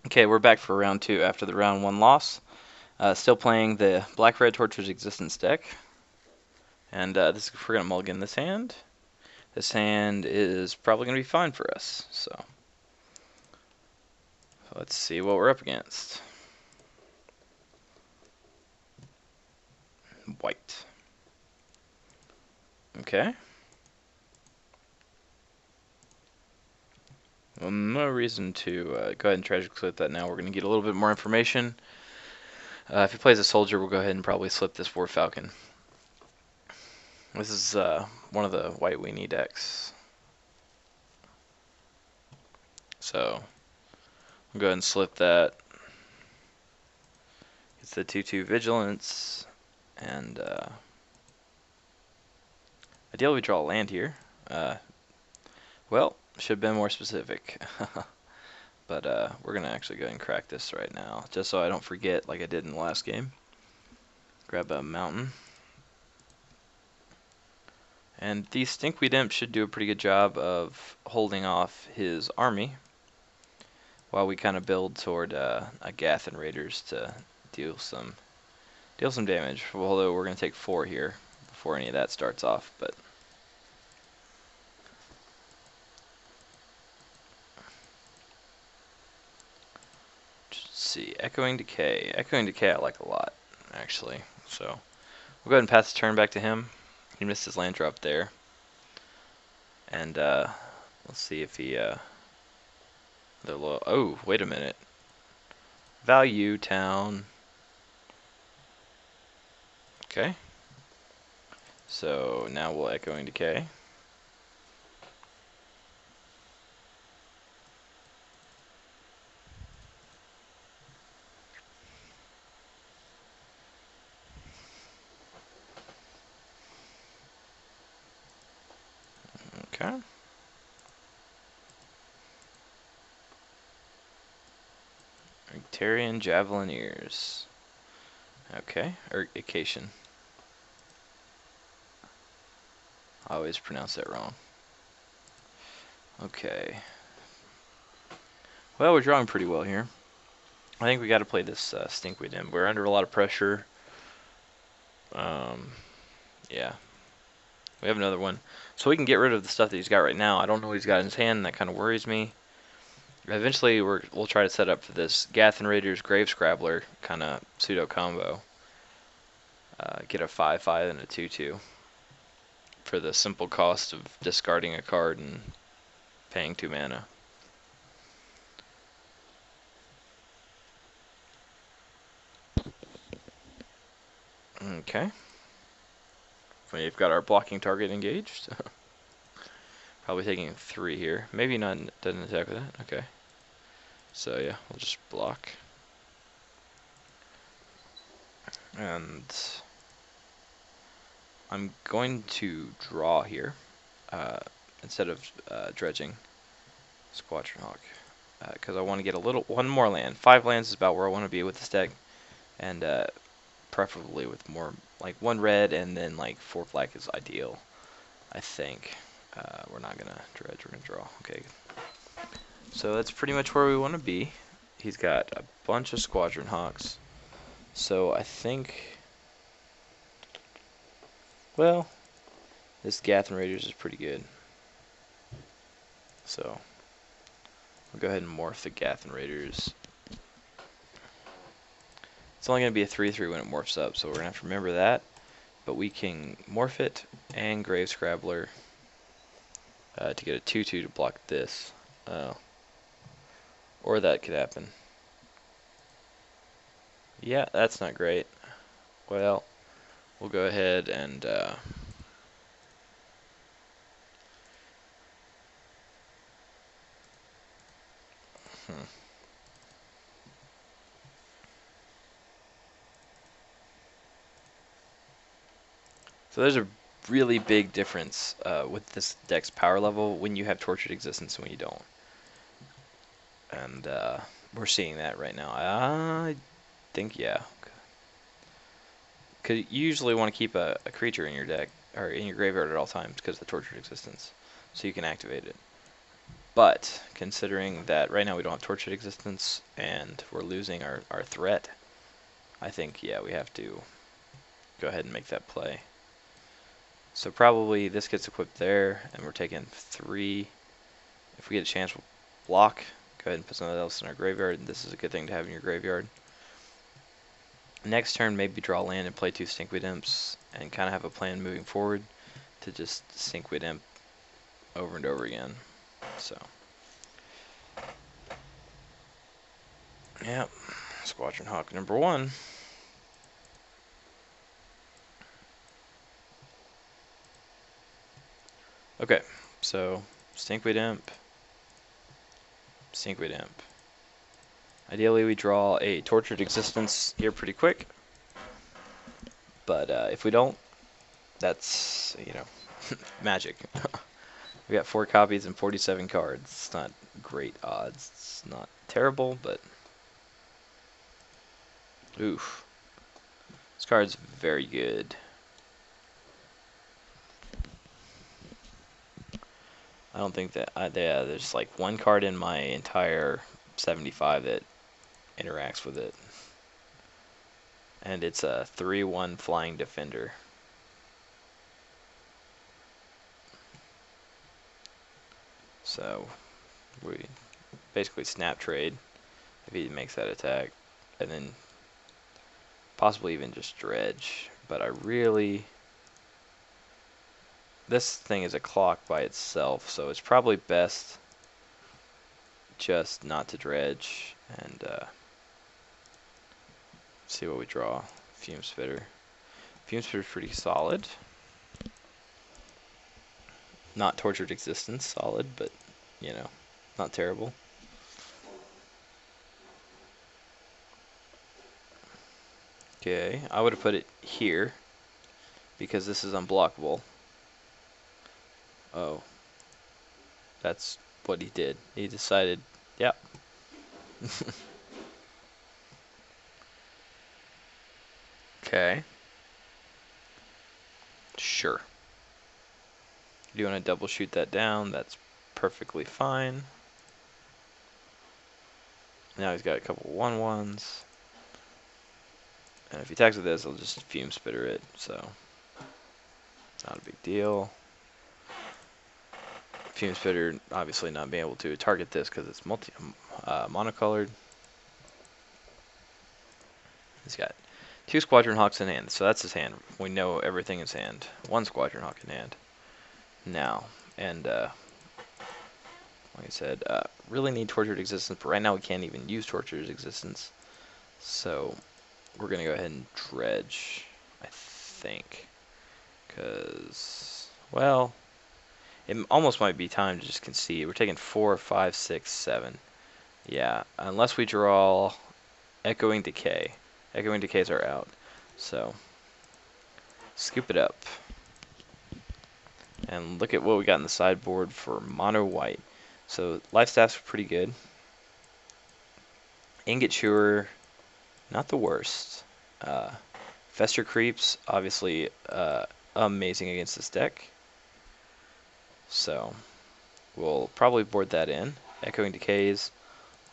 Okay, we're back for round 2 after the round 1 loss. Still playing the Black-Red Torture's Existence deck. And we're going to mulligan this hand. This hand is probably going to be fine for us. So let's see what we're up against. White. Okay. Well, no reason to go ahead and tragic slip that now. We're going to get a little bit more information. If he plays a soldier, we'll go ahead and probably slip this War Falcon. This is one of the white weenie decks. So we'll go ahead and slip that. It's the 2/2 Vigilance, and ideally we draw a land here. Well, should have been more specific. But we're going to actually go ahead and crack this right now, just so I don't forget like I did in the last game. Grab a mountain. And the Stinkweed Imp should do a pretty good job of holding off his army while we kind of build toward a Gathan Raiders to deal some damage. Although we're going to take 4 here before any of that starts off. But let's see, Echoing Decay. Echoing Decay I like a lot, actually. So we'll go ahead and pass the turn back to him. He missed his land drop there. And let's see if he oh, wait a minute. Value town. Okay. So now we'll Echoing Decay. Okay. Arcturian Javelineers. Okay. Acacian. I always pronounce that wrong. Okay. Well, we're drawing pretty well here. I think we got to play this Stinkweed Imp. We're under a lot of pressure. Yeah. We have another one. So we can get rid of the stuff that he's got right now. I don't know what he's got in his hand, and that kind of worries me. Eventually, we'll try to set up for this Gathan Raiders Grave Scrabbler kind of pseudo combo. Get a 5/5 and a 2/2 for the simple cost of discarding a card and paying 2 mana. Okay. We've got our blocking target engaged. Probably taking 3 here. Maybe not, doesn't attack with that. Okay. So yeah, we'll just block. And I'm going to draw here instead of dredging Squadron Hawk because I want to get one more land. 5 lands is about where I want to be with this deck, and preferably with more, like 1 red and then like 4 black is ideal, I think. We're not gonna dredge, we're gonna draw. Okay, so that's pretty much where we want to be. He's got a bunch of Squadron Hawks, so I think, well, this Gathan Raiders is pretty good. So we'll go ahead and morph the Gathan Raiders. It's only going to be a 3/3 when it morphs up, so we're going to have to remember that. But we can morph it and Grave Scrabbler to get a 2/2 to block this. Or that could happen. Yeah, that's not great. Well, we'll go ahead and So there's a really big difference with this deck's power level when you have Tortured Existence and when you don't. And we're seeing that right now. I think, yeah. Because you usually want to keep a creature in your deck, or in your graveyard at all times because of the Tortured Existence. So you can activate it. But considering that right now we don't have Tortured Existence and we're losing our threat, I think, yeah, we have to go ahead and make that play. So probably this gets equipped there, and we're taking 3. If we get a chance, we'll block. Go ahead and put something else in our graveyard, and this is a good thing to have in your graveyard. Next turn, maybe draw land and play 2 Stinkweed Imps, and kind of have a plan moving forward to just Stinkweed Imp over and over again. So, yeah, Squadron Hawk number 1. Okay, so Stinkweed Imp, Stinkweed Imp. Ideally, we draw a Tortured Existence here pretty quick, but if we don't, that's, you know, magic. We got 4 copies and 47 cards. It's not great odds. It's not terrible, but oof. This card's very good. I don't think that there's like 1 card in my entire 75 that interacts with it. And it's a 3/1 flying defender. So we basically snap trade if he makes that attack, and then possibly even just dredge. But I really, this thing is a clock by itself, so it's probably best just not to dredge and see what we draw. Fume Spitter. Fume Spitter's pretty solid. Not Tortured Existence solid, but you know, not terrible. Okay, I would have put it here because this is unblockable. Oh, that's what he did. He decided, yep. Okay. Sure. Do you want to double shoot that down? That's perfectly fine. Now he's got a couple 1/1s. And if he attacks with this, I'll just Fume Spitter it, so not a big deal. Fume Spitter obviously not being able to target this because it's monocolored. He's got 2 Squadron Hawks in hand, so that's his hand. We know everything is hand. 1 Squadron Hawk in hand. Now, and like I said, really need Tortured Existence, but right now we can't even use Tortured Existence. So we're going to go ahead and dredge, I think. Because, well, it almost might be time to just concede. We're taking 4, 5, 6, 7. Yeah, unless we draw Echoing Decay. Echoing Decays are out. So, scoop it up. And look at what we got in the sideboard for mono white. So, Life Staff's pretty good. Ingot Chewer, not the worst. Fester Creeps, obviously amazing against this deck. So, we'll probably board that in. Echoing Decays,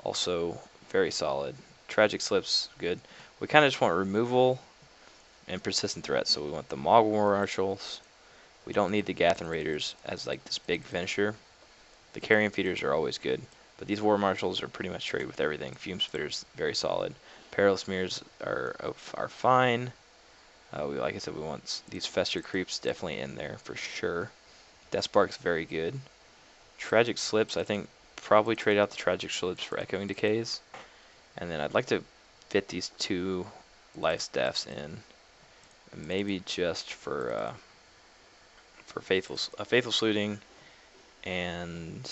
also very solid. Tragic Slips, good. We kind of just want removal and persistent threats. So we want the Mogul Marshals. We don't need the Gathan Raiders as like this big finisher. The Carrion Feeders are always good, but these War Marshals are pretty much trade with everything. Fume Spitters, very solid. Perilous Mirrors are fine. Like I said, we want these Fester Creeps definitely in there for sure. Death Spark's very good. Tragic Slips, I think probably trade out the Tragic Slips for Echoing Decays. And then I'd like to fit these 2 Life Staffs in. Maybe just for Faithful Saluting, and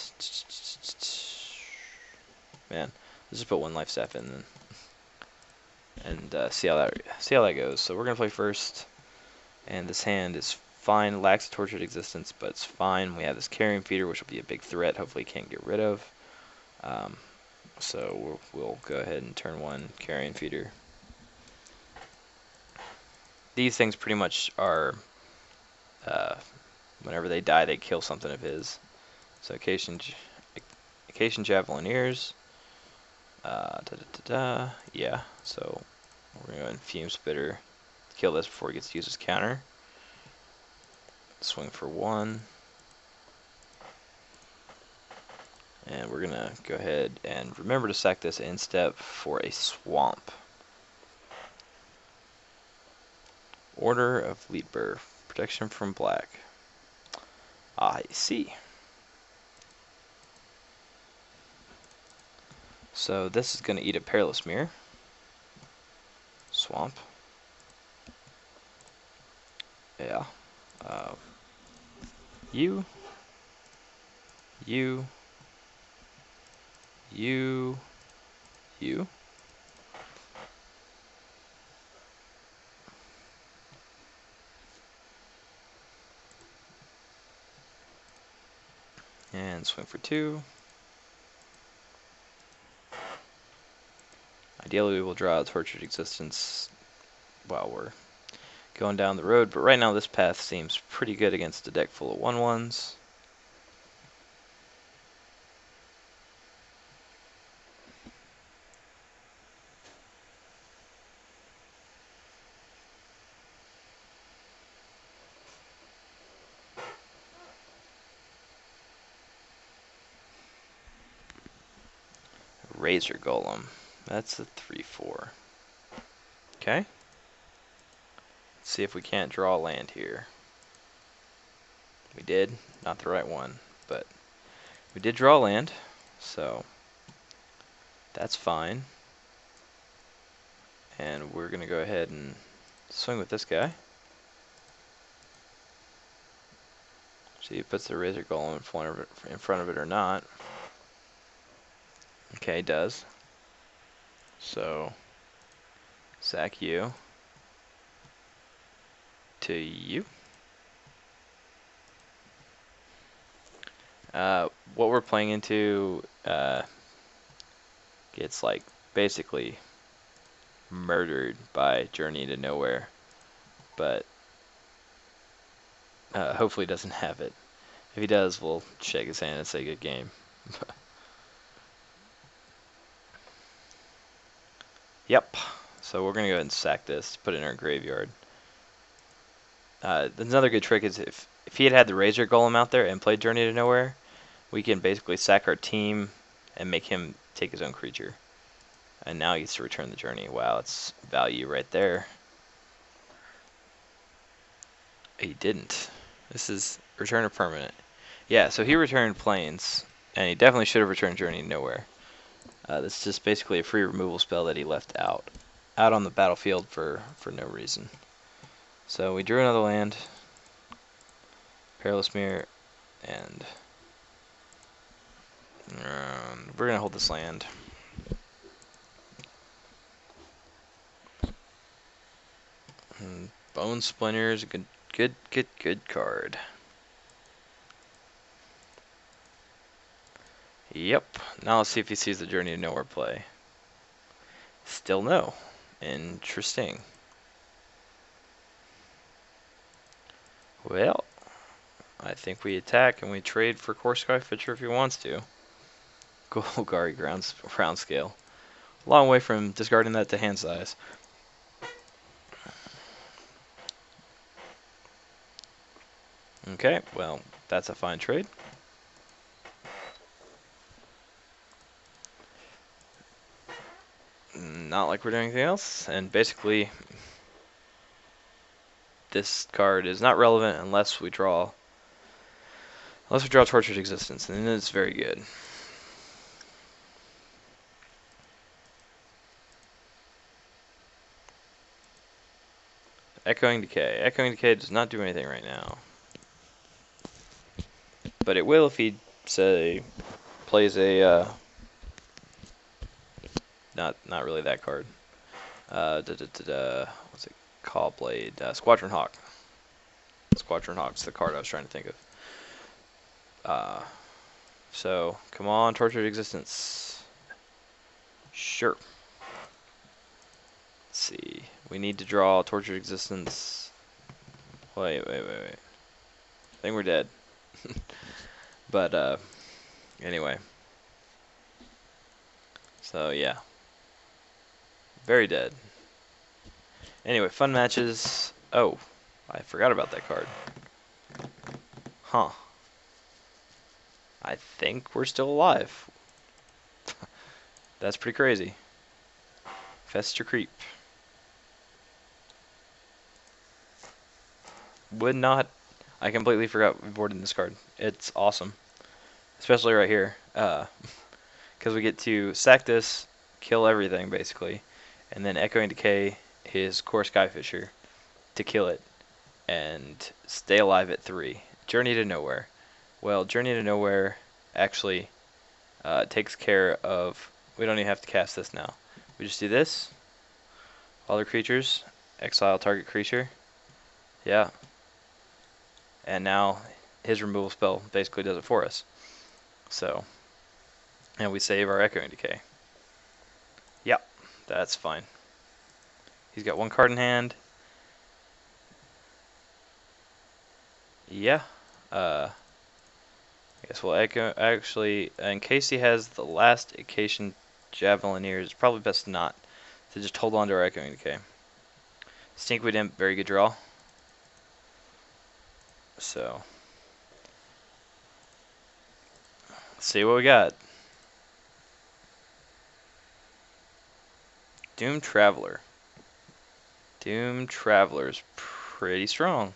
man, let's just put 1 Life Staff in then, and see how that goes. So we're gonna play first, and this hand is fine. Lacks Tortured Existence, but it's fine. We have this Carrion Feeder, which will be a big threat. Hopefully, can't get rid of. So we'll go ahead and turn 1 Carrion Feeder. These things pretty much are, whenever they die, they kill something of his. So Acacian Javelineers. Yeah, so we're going to go and Fume Spitter. Kill this before he gets to use his counter. Swing for 1. And we're going to go ahead and remember to sack this instep for a Swamp. Order of Leadbur. Protection from black. I see. So this is going to eat a Perilous Mirror. Swamp. Yeah. You. You. You. You. And swing for 2. Ideally, we will draw a Tortured Existence while we're going down the road, but right now this path seems pretty good against a deck full of 1/1s. Razor Golem. That's a 3/4. Okay. Let's see if we can't draw a land here. We did. Not the right one, but we did draw a land, so that's fine. And we're going to go ahead and swing with this guy. See if he puts the Razor Golem in front of it or not. Okay, he does. So, sack you to you. What we're playing into gets like basically murdered by Journey to Nowhere, but hopefully doesn't have it. If he does, we'll shake his hand and say good game. Yep. So we're gonna go ahead and sack this, put it in our graveyard. Another good trick is if he had the Razor Golem out there and played Journey to Nowhere, we can basically sack our team and make him take his own creature. And now he gets to return the Journey. Wow, it's value right there. He didn't. This is return a permanent. Yeah, so he returned Plains, and he definitely should have returned Journey to Nowhere. This is just basically a free removal spell that he left out on the battlefield for no reason. So we drew another land, Perilous Mirror, and we're gonna hold this land. And Bone Splinter is a good card. Yep. Now let's see if he sees the Journey to Nowhere play. Still no. Interesting. Well, I think we attack and we trade for Core Skyfisher if he wants to. Golgari ground scale. Long way from discarding that to hand size. Okay, well, that's a fine trade. Not like we're doing anything else, and basically this card is not relevant unless we draw Tortured Existence, and then it's very good. Echoing Decay. Echoing Decay does not do anything right now. But it will if he, say, plays a, not really that card. What's it? Callblade. Squadron Hawk. Squadron Hawk's the card I was trying to think of. So, come on, Tortured Existence. Sure. Let's see. We need to draw Tortured Existence. Wait. I think we're dead. But, anyway. So yeah, very dead. Anyway, fun matches. Oh, I forgot about that card. Huh. I think we're still alive. That's pretty crazy. Fester Creep. Would not. I completely forgot we boarded this card. It's awesome. Especially right here. Because we get to sack this, kill everything basically, and then Echoing Decay his Core Skyfisher to kill it, and stay alive at 3. Journey to Nowhere. Well, Journey to Nowhere actually takes care of. We don't even have to cast this now. We just do this. Other creatures, exile target creature. Yeah. And now his removal spell basically does it for us. So, and we save our Echoing Decay. Yep, that's fine. He's got 1 card in hand. Yeah. I guess we'll echo. Actually, in case he has the last Acacian Javelineers, it's probably best not to just hold on to our Echoing Decay. Stinkweed Imp, very good draw. So, let's see what we got. Doom Traveler. Doom Traveler's pretty strong.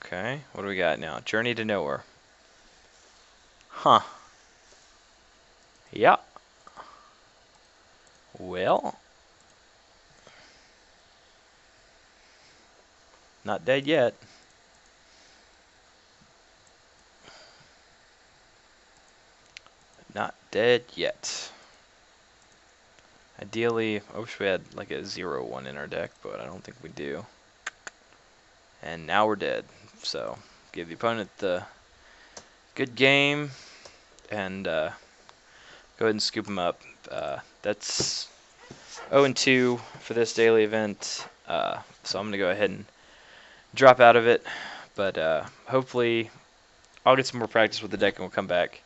Okay, what do we got now? Journey to Nowhere. Huh. Yeah. Well, not dead yet. Not dead yet. Ideally, I wish we had like a 0-1 in our deck, but I don't think we do. And now we're dead. So, give the opponent the good game, and go ahead and scoop him up. That's 0-2 for this daily event. So I'm going to go ahead and drop out of it. But hopefully I'll get some more practice with the deck and we'll come back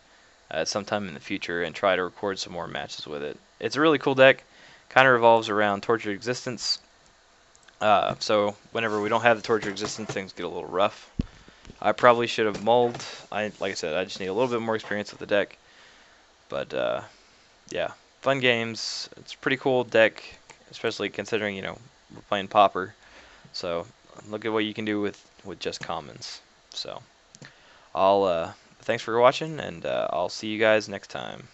sometime in the future and try to record some more matches with it. It's a really cool deck. Kind of revolves around Tortured Existence. So whenever we don't have the Tortured Existence, things get a little rough. I probably should have mulled. Like I said, I just need a little bit more experience with the deck. But yeah, fun games. It's a pretty cool deck, especially considering we're playing Pauper. So look at what you can do with just commons. So I'll thanks for watching, and I'll see you guys next time.